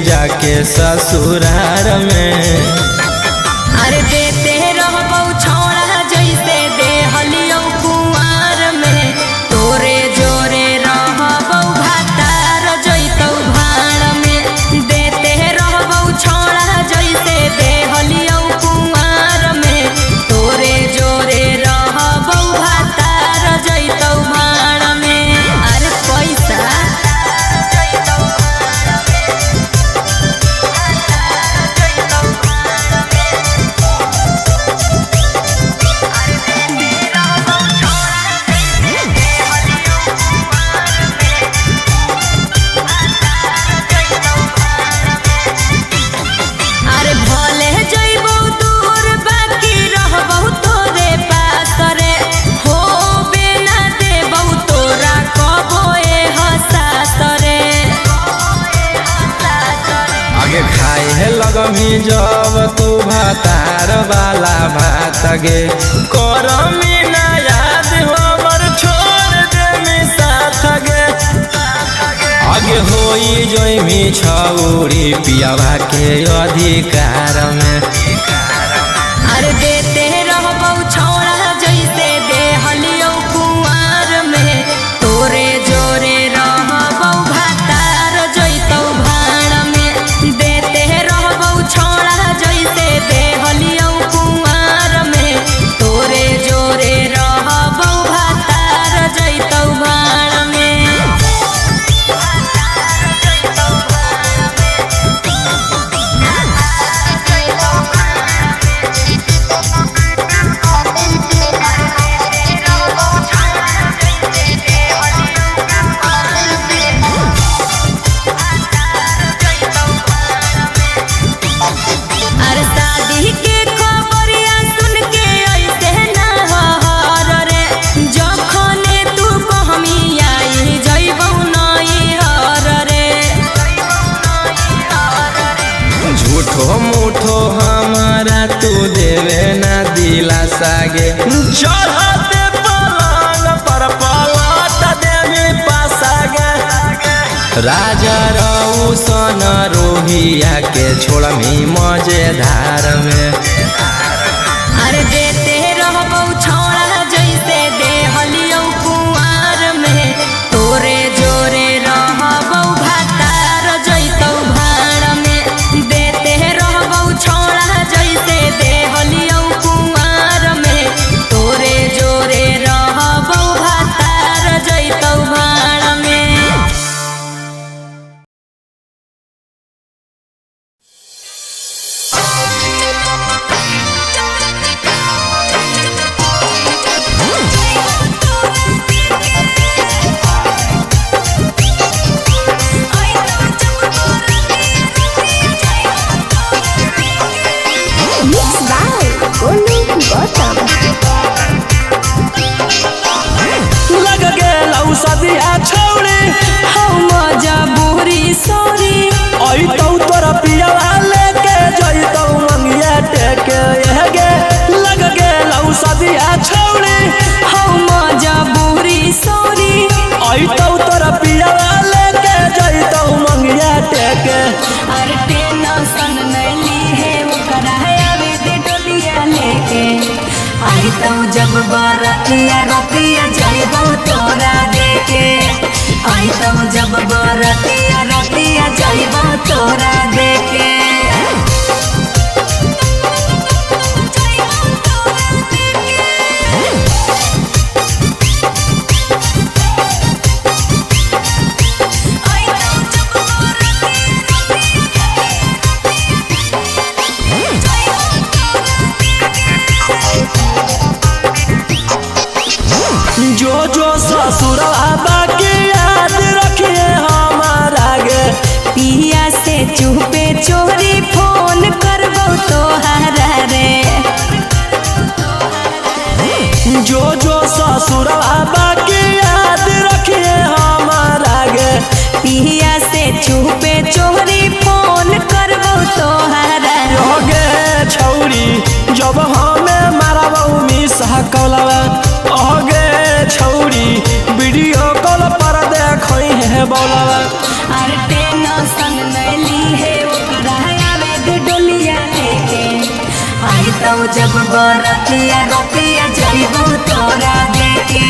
जाके ससुरार में। अरे देते रहबौ छौड़ा जैसे देहलियौ कुंवार में, तोरे जोरे रहबौ भातार जैतौ भाड़ में। देते रहबौ छौड़ा जैसे देहलियौ कुंवार में, तोरे जोरे रहबौ भातार जैतौ भाड़ में। अरे पैसा खाए लगमी जब तू भातार वाला भात गे, करमी ना याद हमर छोड़ दे साथ गे। आगे होई जोइमी छौरी पियावा के अधिकार में। अरे देते रहबौ छौड़ा जैसे देहलियौ कुंवार में, तोरे जोरे रहबौ भातार जैतौ भाड़ में। देते रहबौ छौड़ा जैसे देहलियौ कुंवार में, तोरे जोरे रहबौ भातार जैतौ भाड़ में। झूठो मूठो हमारा तू देवे ना दिलासा गे, चढ़ते पलंग पर पलट देवी पासा गे। राजा रौशन रोहिया के छोड़मी मजेदार में। अरे देते रहबौ छौड़ा जैसे देहलियौ कुंवार में, तोरे जोरे रहबौ भातार जैतौ भाड़ में। देते रहबौ छौड़ा जैसे देहलियौ कुंवार में, तोरे जोरे रहबौ भातार जैतौ भाड़ में। लग गेलौ सदिया छौरी हम मजबूरी सॉरी, अइतौ तोरा पियावा लेके जइतौ मंगिया टेके गे। लग गेलौ सदिया छौरी हम मजबूरी सॉरी, अइतौ तोरा पियावा लेके जइतौ मंगिया टेके। अरे टेंशन नहीं ली है ओकरा आवे दे डोलिया लेके। आइतौ जब बरतिया रतिया जइबौ तोरा देके। आइतौ जब बरतिया रतिया जइबौ तोरा देके। जो जो ससुरवा बाकी याद रखिए हमारा गे। पिया से चुपे चोरी फोन करबौ तोहरा रे। जो जो ससुरवा बाकी याद रखिए हमारा गे। पिया से चुपे चोरी फोन करबौ तोहरा गे। छौरी जब हमें मारबौ मिस कलवा, अगे छौरी वीडियो कॉल पर देखई है बोलवा। अरे टेंशन नहीं ली है जब बरतिया रतिया जइबो तोरा देके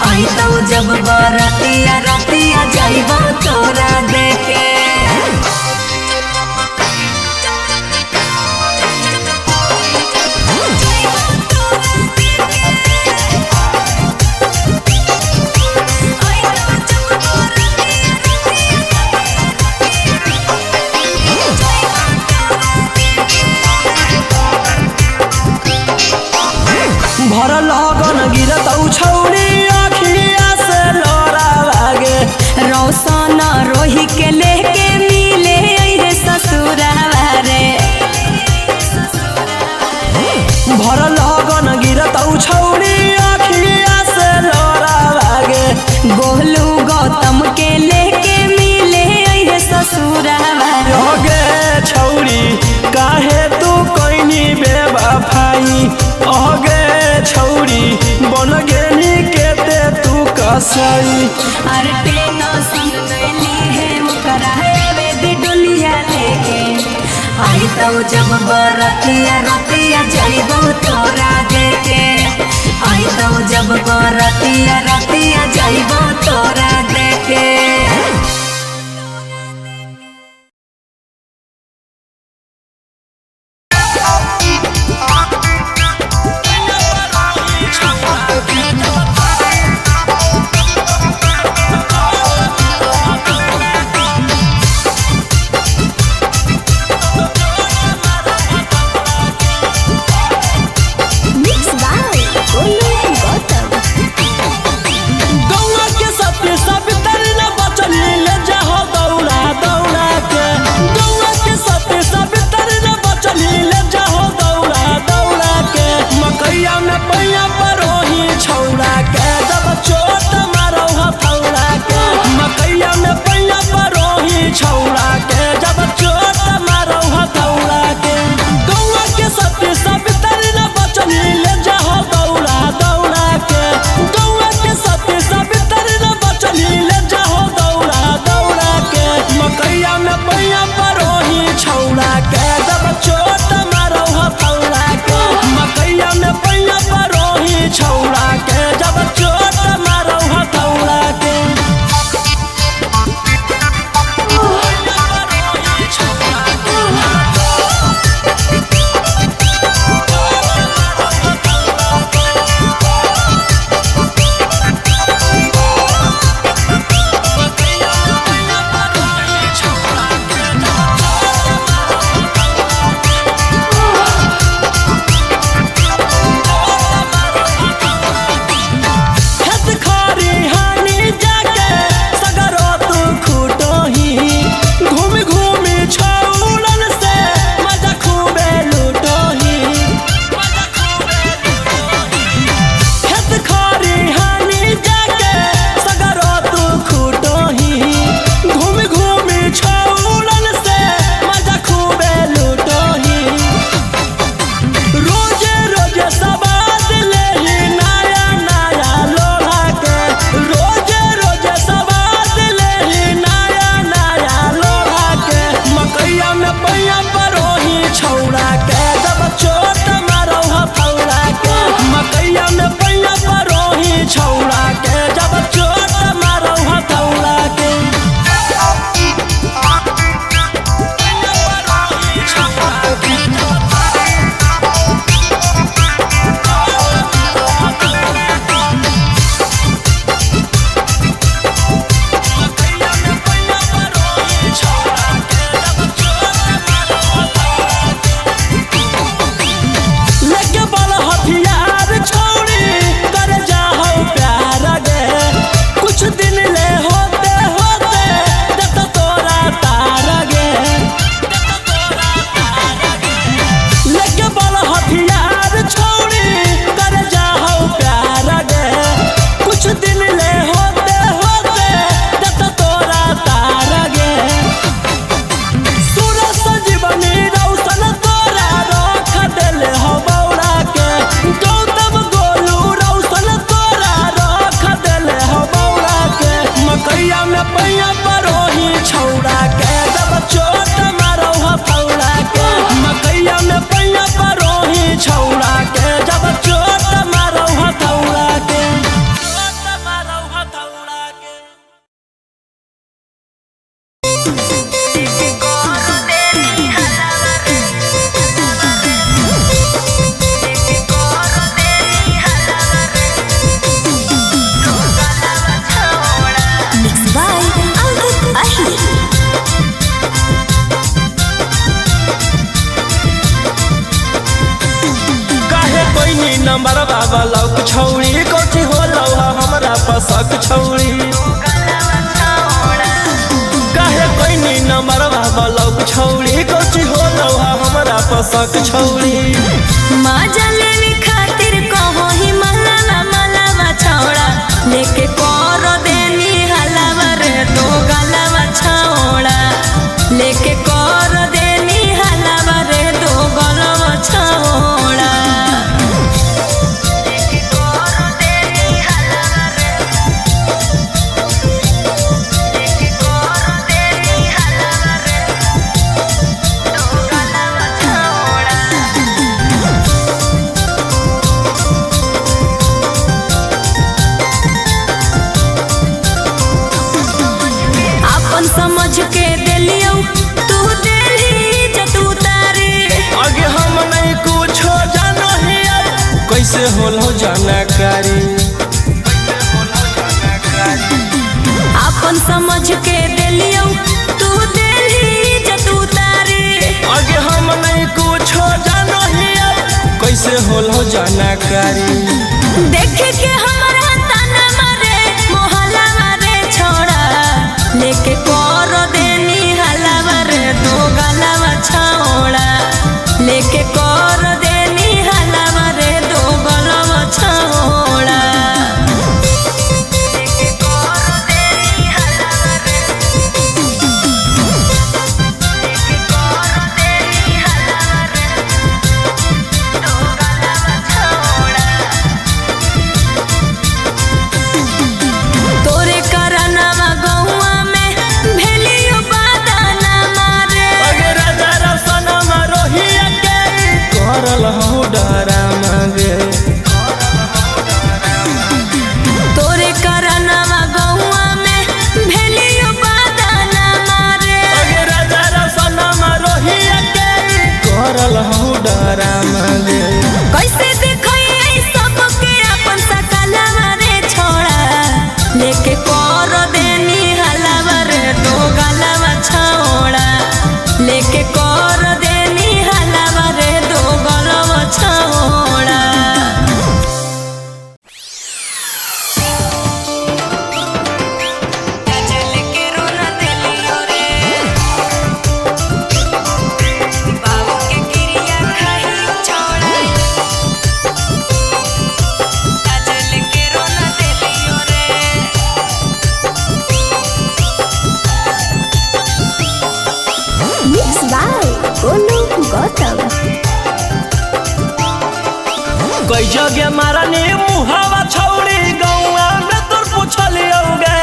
आई तो जब बरतिया रतिया जइबो तोरा देके भर लगन गिरत छौरी अखिया से लोरा लागे रौशन रोही के लेके मिले अइहे ससुरावा रे भर लगन गिरत छौरी अखिया से लोरा लागे गोलू गौतम के लेके मिले अइहे ससुरावा रे होगे छौरी काहे तू कोइनी बेवफाई होगे छौरी बन गेनी केते तू कसई अरे टेंशन नैली है मुकरा है दी डोलिया लेके आई तो जब बरतिया रतिया जइबो तोरा देके आई तो जब बरतिया रतिया जइबो तोरा देके गौवा के सत्य सब तरना बचनी ले जाहो दौड़ा दौड़ा के गौवा के सत्य सब तरना बचनी ले जाहो दौड़ा दौड़ा के मकैया में पैया परोही छौड़ा के जब चोट मारो हथौड़ा के मकैया में पैया परोही छौड़ा के जब चोट मारो हथौड़ा के गौवा के सत्य सब तरना बचनी ले जाहो दौड़ा दौड़ा के गौवा के सत्य सब तरना बचनी ले जाहो दौड़ा दौड़ा के मकैया में पैया परोही छौड़ा के जब चोट मारो हथौड़ा के मकैया में पैया परोही छौड़ा के जब चोट मारो हथौड़ा के नंबर बाबा लौक छौड़ी कोची हो लौहा हमरा पसक छौड़ी काहे कोई नंबर बाबा लौक छौड़ी कोची हो लौहा हमरा पसक छौड़ी मजा लेने खातिर कहो ही मलावा मलावा छौड़ा लेके कर देनी हलावा रे तो गलावा छौड़ा लेके कर देनी हलावा रे तो गलावा छौड़ा लेके कर देनी हलावा रे लेके कर देनी हलावा रे तो गलावा छौड़ा अपन समझ के दिलियो तू दिली जतू तारे आगे हम नहीं कुछ जानो ही कैसे होलो जानकारी अपन समझ के दिलियो तू दिली जतू तारे आगे हम नहीं कुछ जानो ही कैसे होलो जानकारी देख के हमारा ताना मारे मोहल्ला मारे छोड़ा लेके कर देनी हलावा रे दो गलावा छौड़ा लेके कर देनी हलावा रे दो गलावा छौड़ा लेके कर देनी हलावा रे लेके कर देनी हलावा रे दो गलावा छौड़ा तोरे करनवा गौवा में भेलियो बादाना मारे आगे राजा रसना रोहिया के करल हो डरा मांगे तोरे करनवा गौवा में भेलियो बादाना मारे आगे राजा रसना रोहिया के करल हो डरा मांगे कैसे देखई सबके अपन सकलवा रे छोड़ा लेके कर देनी हलावा रे दो गलावा छौड़ा लेके कर देनी हलावा रे दो गलावा छौड़ा चल के रोना देलियो रे बाबू के क्रिया खाई छौड़ा चल के रोना देलियो रे Mixed by Golu Gautam. कोई जगह मारनी मुहावा छौड़ी गौआ में तोर पूछलियोगे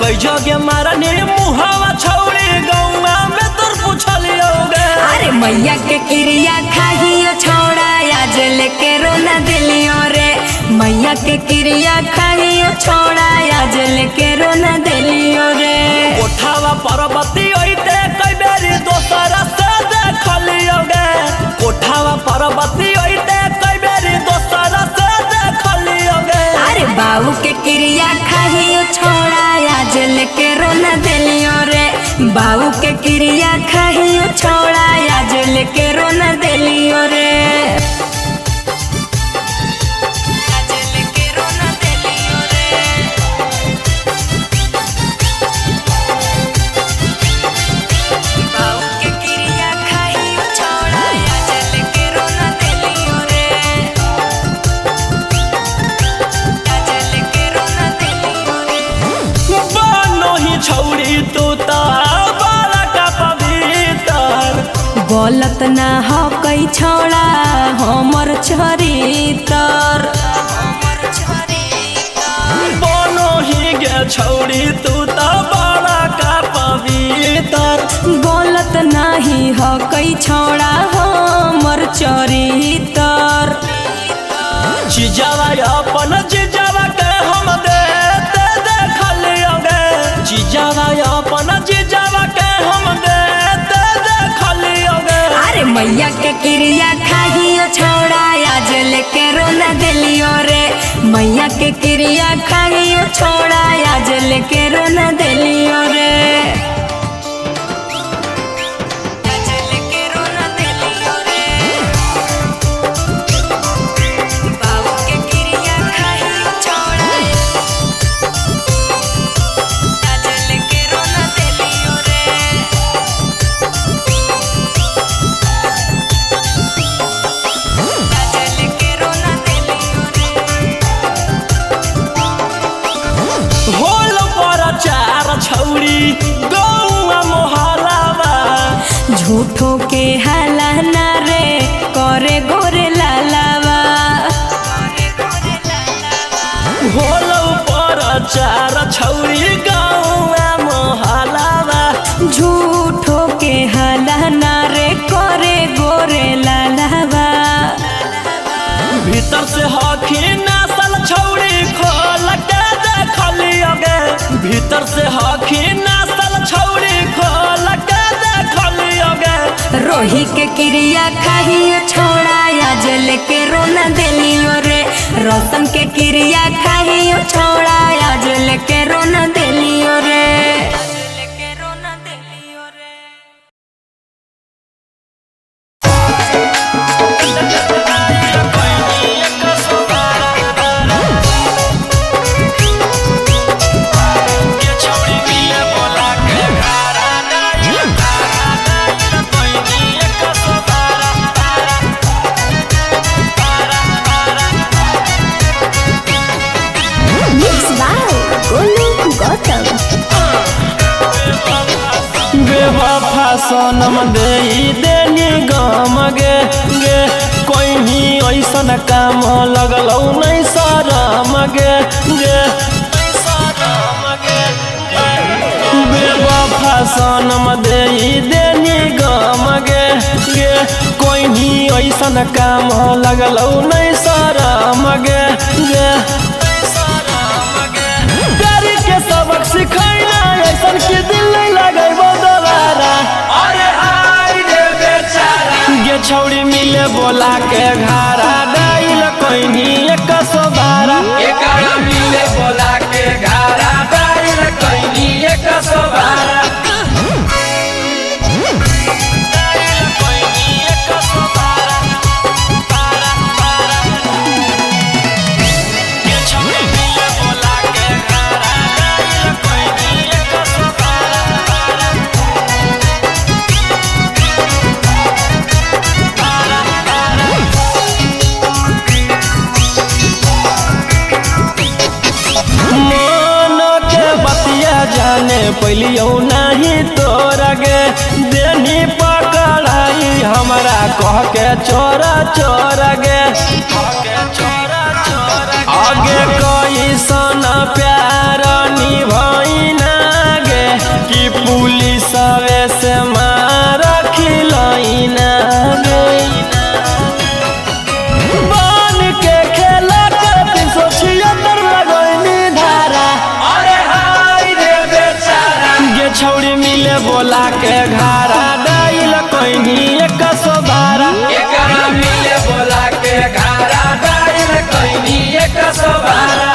कोई जगह मारनी मुहावा छौड़ी गौआ में तोर पूछलियोगे अरे मैया के क्रिया खाइयो छौड़ा आज लेके रोना दिलियो रे मैया के क्रिया खाइयो छौड़ा आज लेके रोना दिलियो रे कोठावा पर्वती ओइते कई बेरी दोसरा से देखलियोगे कोठावा पर्वती ओइते कई बेरी दोसरा से देखलियोगे अरे बाबू के क्रिया खाइयो छौड़ा आज लेके रोना दिलियो रे बाबू के क्रिया खाइयो छौड़ा आज लेके रोना दिलियो रे आज लेके रोना दिलियो रे बाबू के क्रिया खाइयो छौड़ा आज लेके रोना दिलियो रे आज लेके रोना दिलियो रे बानो ही छौड़ी तू ता बड़ा का पवित्र गलत ना हो कई छौड़ा हमर चरितर बानो ही गे छौड़ी तू ता बड़ा का पवित्र गलत नाही हो कई छौड़ा हमर चरितर चिजावा अपन चिजावा के हम देते देखलियोगे चिजावा अपन चिजावा के हम देते देखलियोगे अरे मैया के क्रिया खाइयो छौड़ा आज लेके रोना दिलियो रे मैया के क्रिया खाइयो छौड़ा आज लेके रोना दिलियो रे आज लेके रोना दिलियो रे झूठो के हाला ना रे करे गोरे लालावा होलो पर चार छौरी गाउँमा मोहलावा झूठो के हाला ना रे करे गोरे लालावा भीतर से हखी नासल छौरी खोल के देखलियोगे भीतर से हखी नासल छौरी खोल के देखलियोगे रोही के क्रिया खाहियो छोड़ा जल के रोना देलियो रे रोशन के क्रिया खाहियो छोड़ा जल के रोना देलियो रे बेवफा सनम देनी गम गे गे कोई ऐसन काम लगलौ नहीं शरम गे गे बेवफा सनम देनी गम गे गे कोई ऐसन काम लगलौ नहीं शरम गे गे प्यारी के सबक सिखैना ऐसन की दिल नहीं लगैबो दोबारा अरे हाय रे बेचारा गे छौरी मिले बोला के घारा डाइल कोइनी 112 एकरा मिले बोला के घारा डाइल कोइनी 112 जाने पहलियो नहीं तोरा गे देनी पकड़ाई हमारा कह के चोरा चोरा गे आगे कोई सना प्यार निभाइना गे कि पुलिस से मार खिलाइना गे बन के खेला के 376 लगैनी धारा छौरी मिले बोला के घारा डाइल कोइनी 112 एकरा मिले बोला के घारा डाइल कोइनी 112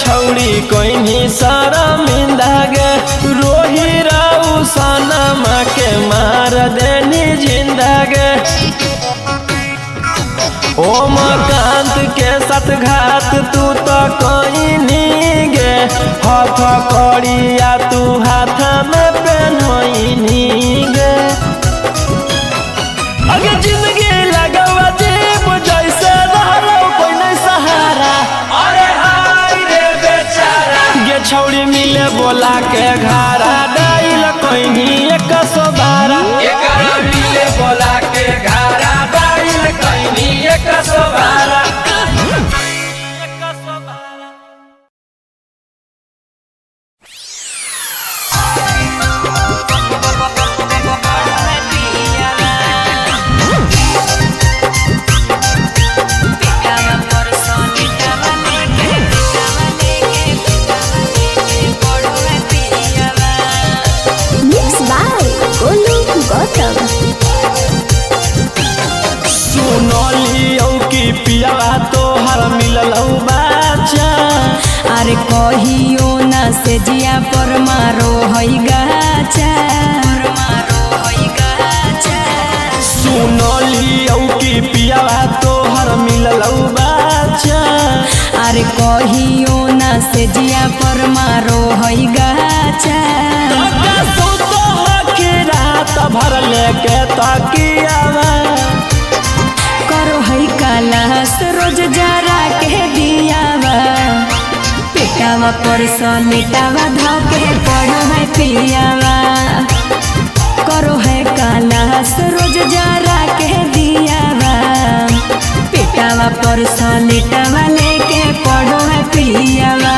छौरी कोइनी शर्मिंदा गे रोही राउ सनमा के मार देनी जिंदा गे ओमकांत के साथ घात तू तो कोइनी गे हाथ कड़िया तू हाथ में पहनोइनी गे अगे जिंदगी लगवा जीव जैसे रहलो कोई नहीं सहारा छौरी मिले बोला के घारा डाइल कोइनी 112 एकरा मिले बोला के घारा डाइल कोइनी 112 पियावा तोहर मिललौ बाचा अरे कहियो ना से जिया पर मारो हई गाचा सुनलियौ रोज जरा के दियावा पेटावा पर सलेटावा धके पढ़ो है पियावा करो है कालास रोज जरा के दियावा पेटावा पर सलेटावा लेके पढ़ो है पियावा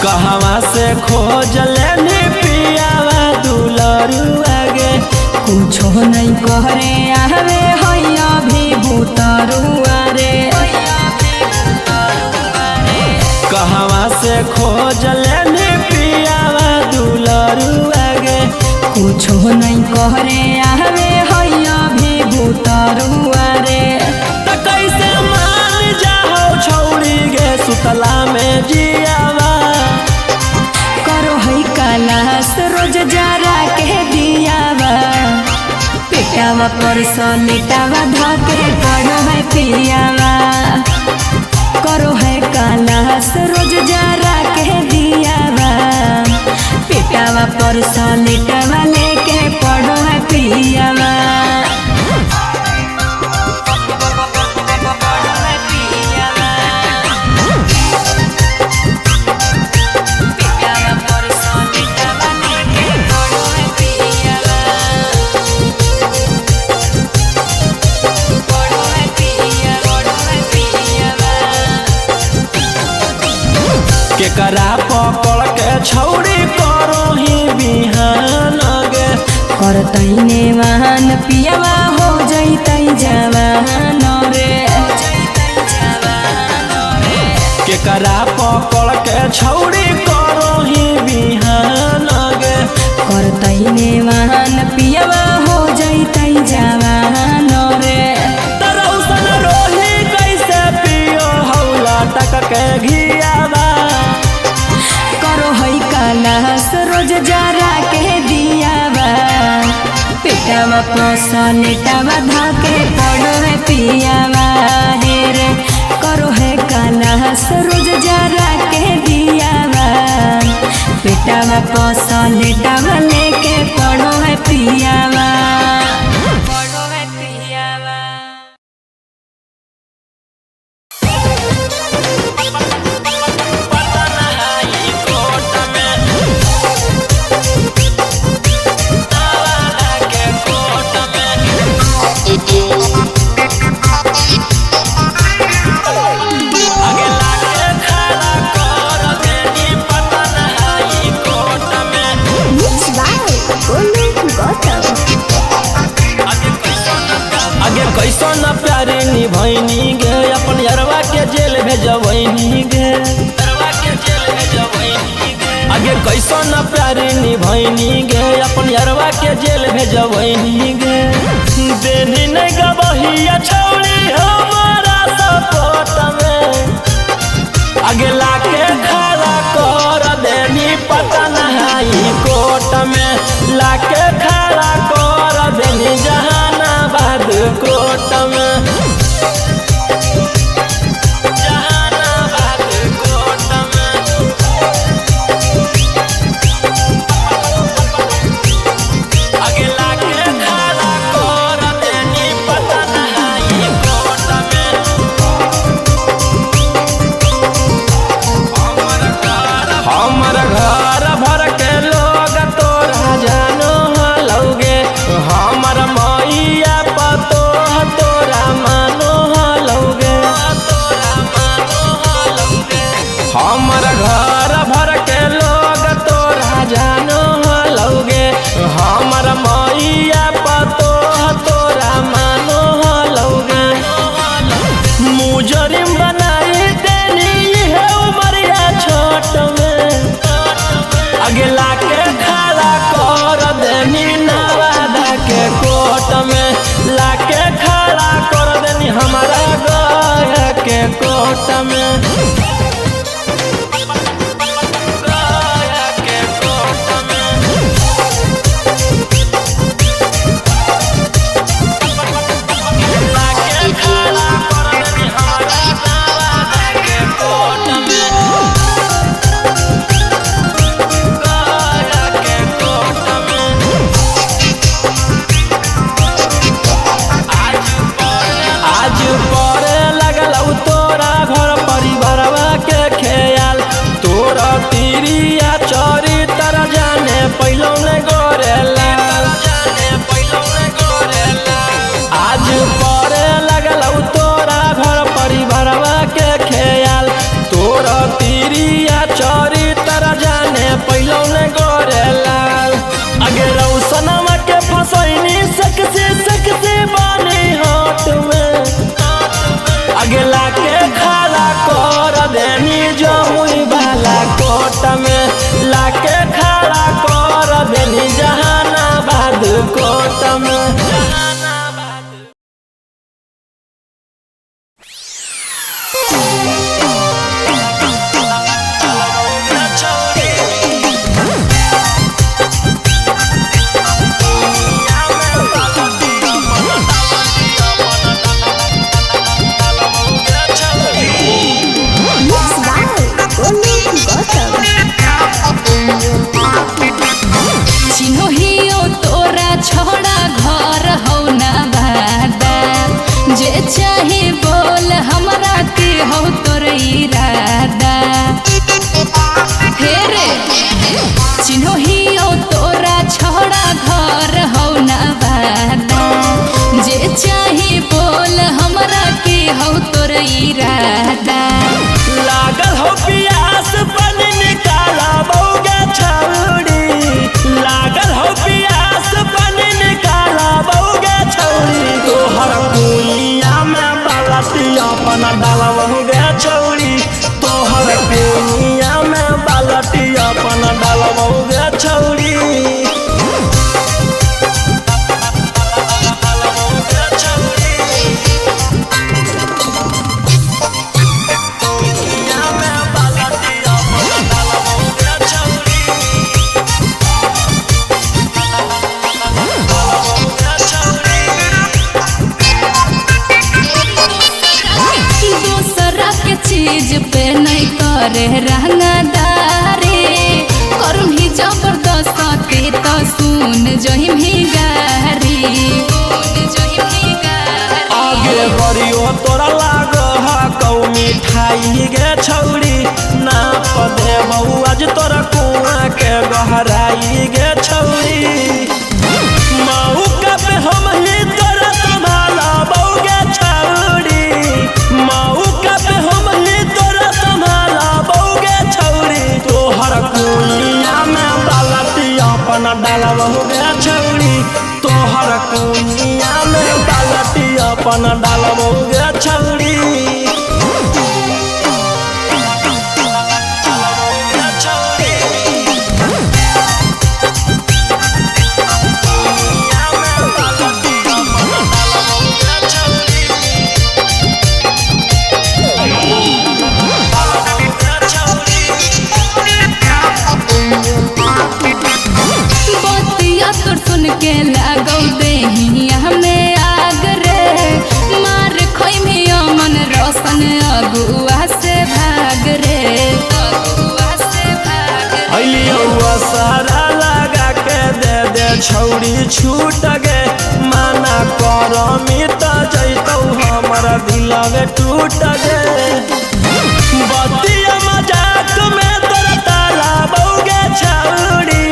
कहवा से खोज लेनी पियावा दुलरू आगे कुछो नहीं कहरे आवे हैया भी भूतरुआ रे कहवा से खोज लेनी पियावा दुलरू आगे कुछो नहीं कहरे आवे हैया भी भूतरुआ रे त कैसे मान जाओ छौड़ी गे सुतला में जियावा करो है कालास रोज जरा के दियावा पेटावा पर सलेटावा धके पढ़ो है पियावा करो है कालास रोज जरा के दियावा पेटावा पर सलेटावा लेके पढ़ो है पियावा केकरा पकड़ के छौड़ी करो ही बिहान गे करतैने वाहन पियावा हो जैतै जवान रे केकरा पकड़ के छौड़ी करो ही बिहान गे करतैने वाहन पियावा हो जैतै जवान रे तरौसन रोही कैसे पियो हौला टक के घियावा करो है कालास रोज जरा के दियावा पेटावा पसलेटावा धके पढ़ो है पियावा हे रे करो है कालास रोज जरा के दियावा पेटावा पसलेटावा लेके पढ़ो है पियावा पढ़ो है पियावा Mixed by Golu Gautam. आगे कैसन प्यारे निभैनी गे अपन यरवा के जेल भेजबैनी गे आगे कैसन प्यारे निभैनी गे अपन यरवा के जेल भेजबैनी गे देनी नहीं गबहिया छौड़ी हमारा सपोर्ट में आगे लाके खड़ा कर देनी पता नहीं कोर्ट में लाके खड़ा कर देनी जहानाबाद कोर्ट में जहानाबाद कोर्ट में आगे लाके खड़ा कर देनी पता नहीं कोर्ट में हमर घर भर के लोग तोरा जानो हलौगे हमर मैया पतो तोरा मानो हलौगे हमर घर भर के लोग तोरा जानो हलौगे हमर मैया पतो तोरा मानो हलौगे मुजरिम बनाई देनी है उमरिया छोट में अगला के खड़ा कर देनी नवादा के कोर्ट में लाके खड़ा कर देनी हमारा गया के कोर्ट में गया के कोर्ट में करे रंगदारी करम ही जबरदस्ती तो सुन जहिम ही गारी आगे बढ़ियो तोरा लाग कौ मिठाई गे छौरी ना पदे बहु आज तोरा कुआं के गहराई गे छौरी मौका पे हम ही तोरा संभाला बहु गे छौरी मौका पे हम ही तोरा संभाला बहु गे छौरी तोहर कुइया में बालटी अपन डाला बहु गे छौरी तोहर कुइया में बालटी अपन डाला बहु गे छौरी सुन के लागौ देहिया में आग रे मार खोई में मन रोशन अगुआ से भाग रे अलिया सारा लगा के दे छौरी छूट गे माना कर मिट जैतौ हमर दिलवे टूट गे बतिया मजाक में तोरा ताला बहु गे छौरी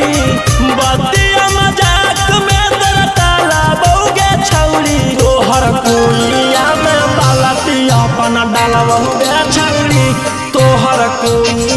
बतिया मजाक में तोरा ताला बहु गे छौरी तोहर कुइया में बालटी अपन डाला बहु गे छौरी तोहर कुइया